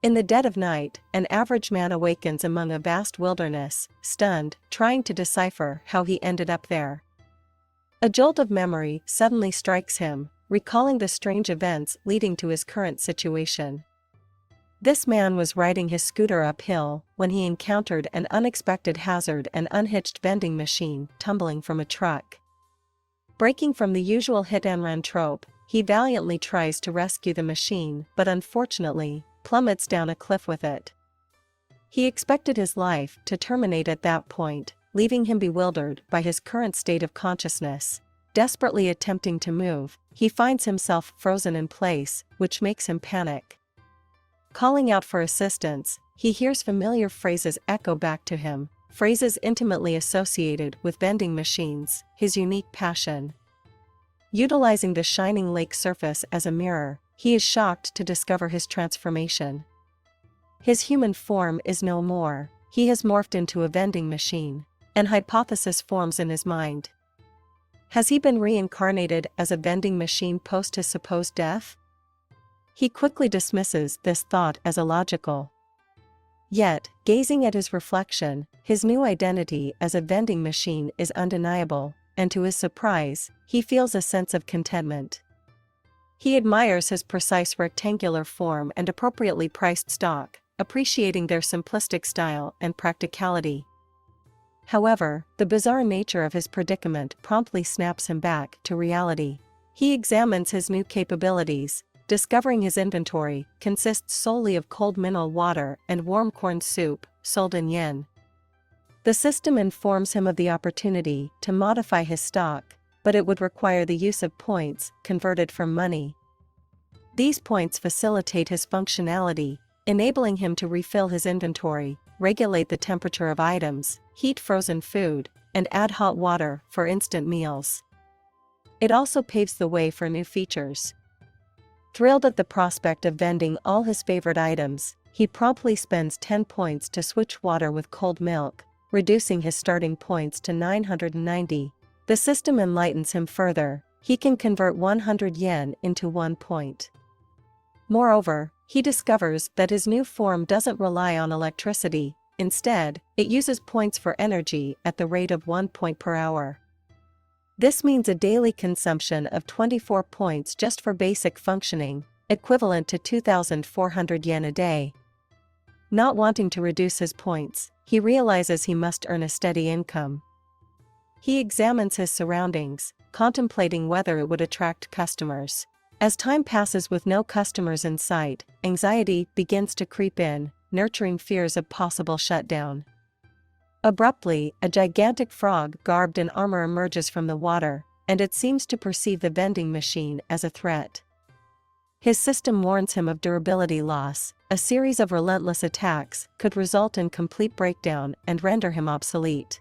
In the dead of night, an average man awakens among a vast wilderness, stunned, trying to decipher how he ended up there. A jolt of memory suddenly strikes him, recalling the strange events leading to his current situation. This man was riding his scooter uphill when he encountered an unexpected hazard: an unhitched vending machine tumbling from a truck. Breaking from the usual hit-and-run trope, he valiantly tries to rescue the machine but unfortunately plummets down a cliff with it. He expected his life to terminate at that point, leaving him bewildered by his current state of consciousness. Desperately attempting to move, he finds himself frozen in place, which makes him panic. Calling out for assistance, he hears familiar phrases echo back to him, phrases intimately associated with vending machines, his unique passion. Utilizing the shining lake surface as a mirror, he is shocked to discover his transformation. His human form is no more, he has morphed into a vending machine. An hypothesis forms in his mind. Has he been reincarnated as a vending machine post his supposed death? He quickly dismisses this thought as illogical. Yet, gazing at his reflection, his new identity as a vending machine is undeniable, and to his surprise, he feels a sense of contentment. He admires his precise rectangular form and appropriately priced stock, appreciating their simplistic style and practicality. However, the bizarre nature of his predicament promptly snaps him back to reality. He examines his new capabilities, discovering his inventory consists solely of cold mineral water and warm corn soup, sold in yen. The system informs him of the opportunity to modify his stock, but it would require the use of points converted from money. These points facilitate his functionality, enabling him to refill his inventory, regulate the temperature of items, heat frozen food, and add hot water for instant meals. It also paves the way for new features. Thrilled at the prospect of vending all his favorite items, he promptly spends 10 points to switch water with cold milk, reducing his starting points to 990. The system enlightens him further. He can convert 100 yen into 1 point. Moreover, he discovers that his new form doesn't rely on electricity. Instead, it uses points for energy at the rate of 1 point per hour. This means a daily consumption of 24 points just for basic functioning, equivalent to 2,400 yen a day. Not wanting to reduce his points, he realizes he must earn a steady income. He examines his surroundings, contemplating whether it would attract customers. As time passes with no customers in sight, anxiety begins to creep in, nurturing fears of possible shutdown. Abruptly, a gigantic frog garbed in armor emerges from the water, and it seems to perceive the vending machine as a threat. His system warns him of durability loss. A series of relentless attacks could result in complete breakdown and render him obsolete.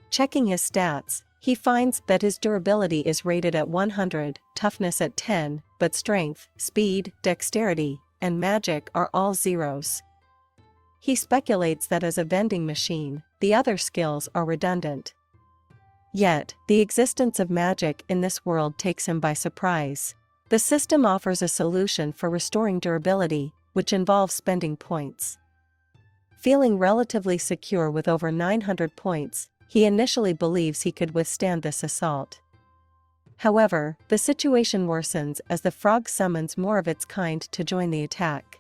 Checking his stats, he finds that his durability is rated at 100, toughness at 10, but strength, speed, dexterity, and magic are all zeros. He speculates that as a vending machine, the other skills are redundant. Yet, the existence of magic in this world takes him by surprise. The system offers a solution for restoring durability, which involves spending points. Feeling relatively secure with over 900 points, he initially believes he could withstand this assault. However, the situation worsens as the frog summons more of its kind to join the attack.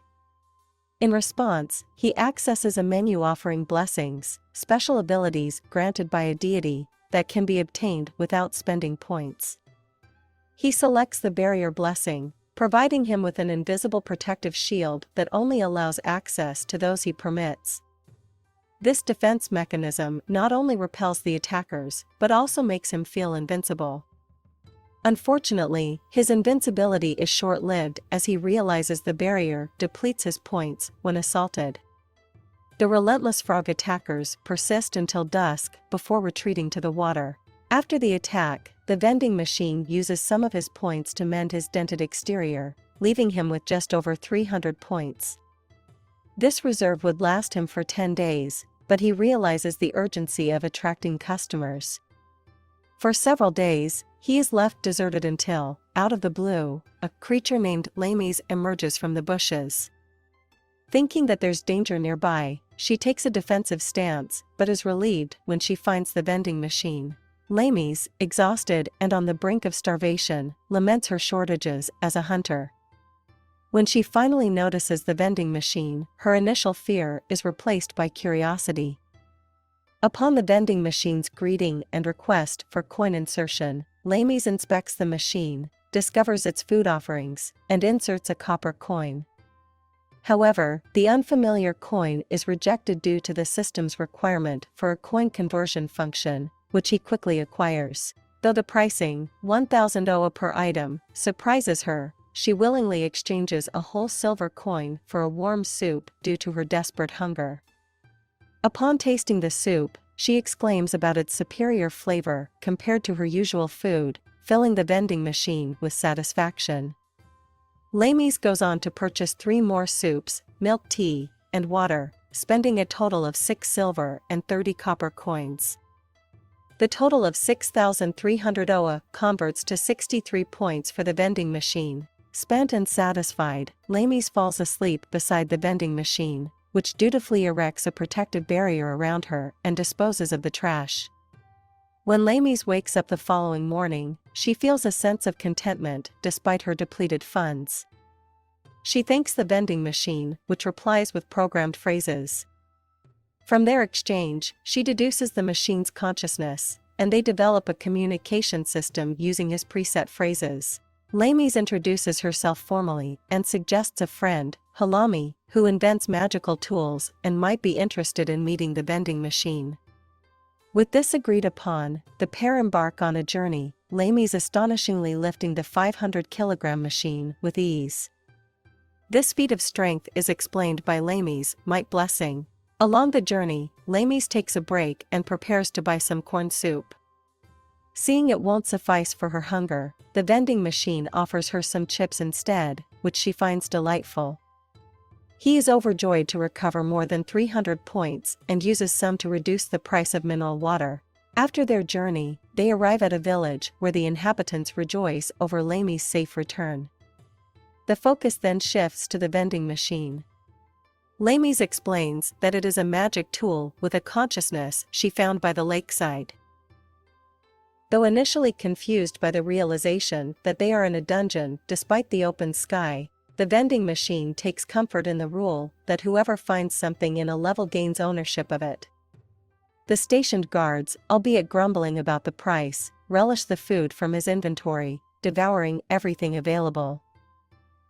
In response, he accesses a menu offering blessings, special abilities granted by a deity, that can be obtained without spending points. He selects the barrier blessing, providing him with an invisible protective shield that only allows access to those he permits. This defense mechanism not only repels the attackers, but also makes him feel invincible. Unfortunately, his invincibility is short-lived as he realizes the barrier depletes his points when assaulted. The relentless frog attackers persist until dusk before retreating to the water. After the attack, the vending machine uses some of his points to mend his dented exterior, leaving him with just over 300 points. This reserve would last him for 10 days, but he realizes the urgency of attracting customers. For several days, he is left deserted until, out of the blue, a creature named Lamis emerges from the bushes. Thinking that there's danger nearby, she takes a defensive stance but is relieved when she finds the vending machine. Lamis, exhausted and on the brink of starvation, laments her shortages as a hunter. When she finally notices the vending machine, her initial fear is replaced by curiosity. Upon the vending machine's greeting and request for coin insertion, Lamis inspects the machine, discovers its food offerings, and inserts a copper coin. However, the unfamiliar coin is rejected due to the system's requirement for a coin conversion function, which he quickly acquires. Though the pricing, 1,000 OA per item, surprises her, she willingly exchanges a whole silver coin for a warm soup due to her desperate hunger. Upon tasting the soup, she exclaims about its superior flavor compared to her usual food, filling the vending machine with satisfaction. Lamis goes on to purchase 3 more soups, milk tea, and water, spending a total of 6 silver and 30 copper coins. The total of 6,300 OA converts to 63 points for the vending machine. Spent and satisfied, Lamis falls asleep beside the vending machine, which dutifully erects a protective barrier around her and disposes of the trash. When Lamis wakes up the following morning, she feels a sense of contentment despite her depleted funds. She thanks the vending machine, which replies with programmed phrases. From their exchange, she deduces the machine's consciousness, and they develop a communication system using his preset phrases. Lamis introduces herself formally and suggests a friend, Halami, who invents magical tools and might be interested in meeting the vending machine. With this agreed upon, the pair embark on a journey, Lamis astonishingly lifting the 500-kilogram machine with ease. This feat of strength is explained by Lamis' might blessing. Along the journey, Lamis takes a break and prepares to buy some corn soup. Seeing it won't suffice for her hunger, the vending machine offers her some chips instead, which she finds delightful. He is overjoyed to recover more than 300 points and uses some to reduce the price of mineral water. After their journey, they arrive at a village where the inhabitants rejoice over Lamis' safe return. The focus then shifts to the vending machine. Lamis explains that it is a magic tool with a consciousness she found by the lakeside. Though initially confused by the realization that they are in a dungeon despite the open sky, the vending machine takes comfort in the rule that whoever finds something in a level gains ownership of it. The stationed guards, albeit grumbling about the price, relish the food from his inventory, devouring everything available.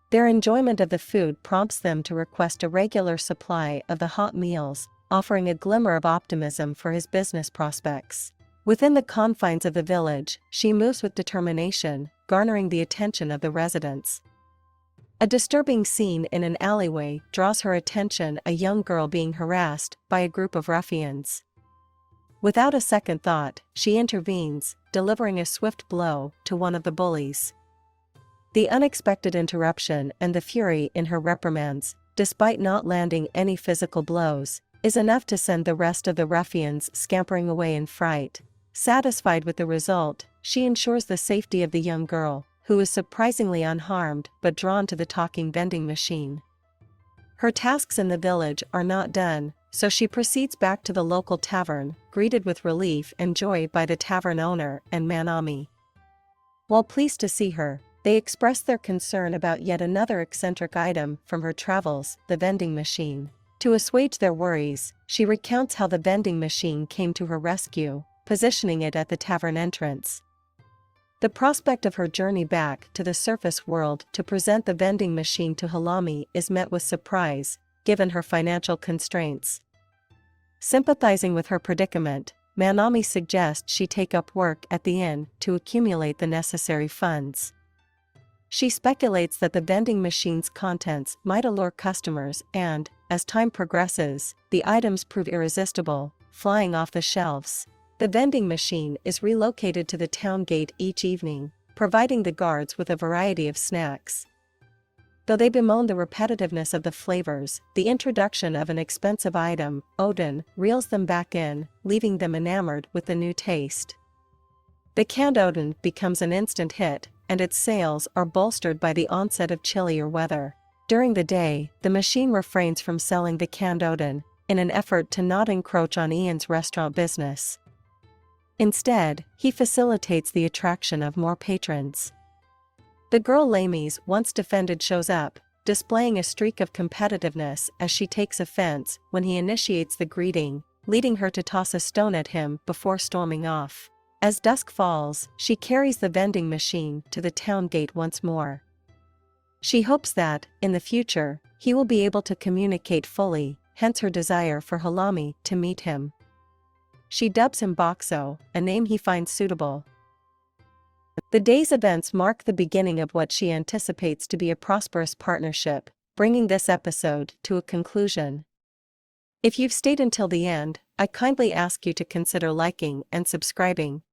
Their enjoyment of the food prompts them to request a regular supply of the hot meals, offering a glimmer of optimism for his business prospects. Within the confines of the village, she moves with determination, garnering the attention of the residents. A disturbing scene in an alleyway draws her attention, a young girl being harassed by a group of ruffians. Without a second thought, she intervenes, delivering a swift blow to one of the bullies. The unexpected interruption and the fury in her reprimands, despite not landing any physical blows, is enough to send the rest of the ruffians scampering away in fright. Satisfied with the result, she ensures the safety of the young girl, who is surprisingly unharmed but drawn to the talking vending machine. Her tasks in the village are not done, so she proceeds back to the local tavern, greeted with relief and joy by the tavern owner and Manami. While pleased to see her, they express their concern about yet another eccentric item from her travels, the vending machine. To assuage their worries, she recounts how the vending machine came to her rescue, positioning it at the tavern entrance. The prospect of her journey back to the surface world to present the vending machine to Halami is met with surprise, given her financial constraints. Sympathizing with her predicament, Manami suggests she take up work at the inn to accumulate the necessary funds. She speculates that the vending machine's contents might allure customers and, as time progresses, the items prove irresistible, flying off the shelves. The vending machine is relocated to the town gate each evening, providing the guards with a variety of snacks. Though they bemoan the repetitiveness of the flavors, the introduction of an expensive item, Odin, reels them back in, leaving them enamored with the new taste. The canned Odin becomes an instant hit, and its sales are bolstered by the onset of chillier weather. During the day, the machine refrains from selling the canned odin, in an effort to not encroach on Ian's restaurant business. Instead, he facilitates the attraction of more patrons. The girl Lamis once defended shows up, displaying a streak of competitiveness as she takes offense when he initiates the greeting, leading her to toss a stone at him before storming off. As dusk falls, she carries the vending machine to the town gate once more. She hopes that, in the future, he will be able to communicate fully, hence her desire for Halami to meet him. She dubs him Boxo, a name he finds suitable. The day's events mark the beginning of what she anticipates to be a prosperous partnership, bringing this episode to a conclusion. If you've stayed until the end, I kindly ask you to consider liking and subscribing.